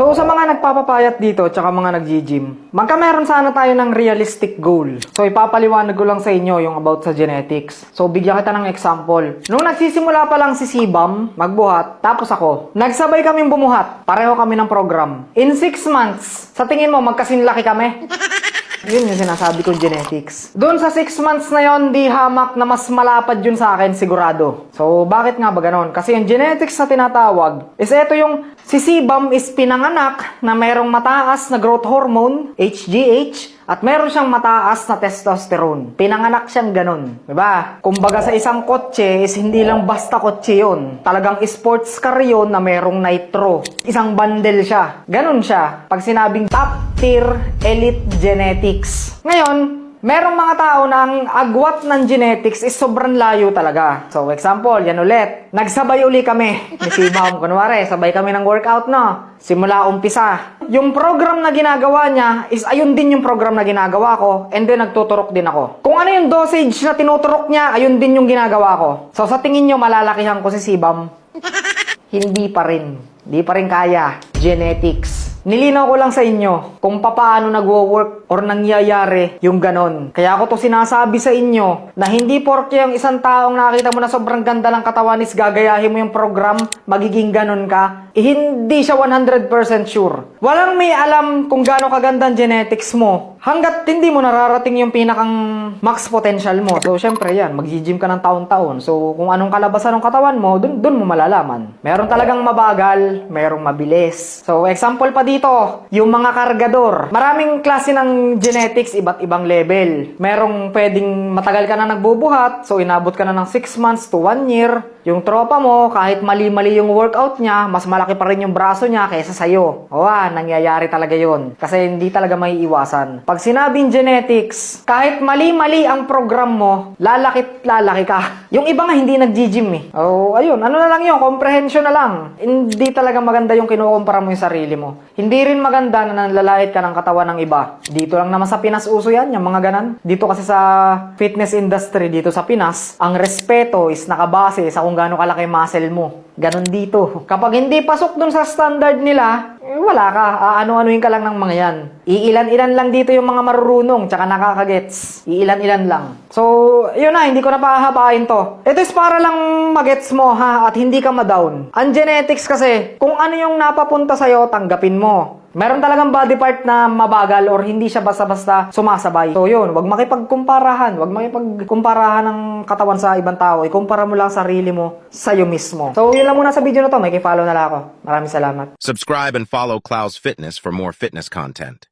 So sa mga nagpapapayat dito tsaka mga nag-gym, magkameron sana tayo ng realistic goal. So ipapaliwanag ko lang sa inyo yung about sa genetics. So bigyan kita ng example. Nung nagsisimula pa lang si Sibam magbuhat, tapos ako, nagsabay kaming bumuhat. Pareho kami ng program. In 6 months, sa tingin mo magkasinlaki kami? Yun yung sinasabi kong genetics. Doon sa 6 months na yon, di hamak na mas malapad yun sa akin, sigurado. So, bakit nga ba ganon? Kasi yung genetics na tinatawag, is eto yung si Sibam is pinanganak na mayroong mataas na growth hormone, HGH, at meron siyang mataas na testosterone. Pinanganak siyang ganon. Diba? Kumbaga sa isang kotse is hindi lang basta kotse yun. Talagang sports car yun na merong nitro. Isang bundle siya. Ganon siya. Pag sinabing top tier elite genetics. Ngayon, merong mga tao na ang agwat ng genetics is sobrang layo talaga. So, example, yan ulit. Nagsabay uli kami ni Sibam. Kunwari, sabay kami ng workout, no? Simula umpisa. Yung program na ginagawa niya is ayun din yung program na ginagawa ko, and then nagtuturok din ako. Kung ano yung dosage na tinuturok niya, ayun din yung ginagawa ko. So, sa tingin nyo, malalakihan ko si Sibam? Hindi pa rin. Hindi pa rin kaya. Genetics. Nilinaw ko lang sa inyo kung paano nagwo-work or nangyayari yung ganon. Kaya ako to sinasabi sa inyo na hindi porke yung isang taong nakita mo na sobrang ganda ng katawan is gagayahin mo yung program, magiging ganon ka. Hindi siya 100% sure. Walang may alam kung gaano kaganda ang genetics mo hanggat hindi mo nararating yung pinakang max potential mo. So, syempre yan, mag-gym ka ng taon-taon. So, kung anong kalabasan ng katawan mo, dun mo malalaman. Meron talagang mabagal, merong mabilis. So, example pa dito, yung mga kargador. Maraming klase ng genetics, iba't ibang level. Merong pwedeng matagal ka na nagbubuhat, so inabot ka na ng 6 months to 1 year. Yung tropa mo, kahit mali-mali yung workout niya, mas malaki pa rin yung braso niya kaysa sa'yo. Nangyayari talaga yun. Kasi hindi talaga may iwasan. Pag sinabing genetics, kahit mali-mali ang program mo, lalaki ka. Yung iba nga hindi nag-gym eh. Ayun, ano na lang yun, comprehension na lang. Hindi talaga maganda yung kinukumpara mo yung sarili mo. Hindi rin maganda na nanlalait ka ng katawan ng iba. Dito lang naman sa Pinas uso yan, yung mga ganan. Dito kasi sa fitness industry, dito sa Pinas, ang respeto is nakabase sa kung gaano kalaki muscle mo. Ganon dito. Kapag hindi pasok dun sa standard nila, wala ka. Ano-anuin ka lang ng mga yan. Iilan-ilan lang dito yung mga marurunong tsaka nakakagets. Iilan-ilan lang. So, yun na, hindi ko na pahahabain to. Ito is para lang magets mo ha at hindi ka ma-down. Ang genetics kasi, kung ano yung napapunta sa'yo, tanggapin mo. Meron talagang body part na mabagal or hindi siya basta-basta sumasabay. So yun, wag makipagkumparahan. Wag makipagkumparahan ng katawan sa ibang tao. Ikumpara mo lang sarili mo sa'yo mismo. So yun lang muna sa video na to. May follow na lang ako. Maraming salamat. Subscribe and follow Clouds Fitness for more fitness content.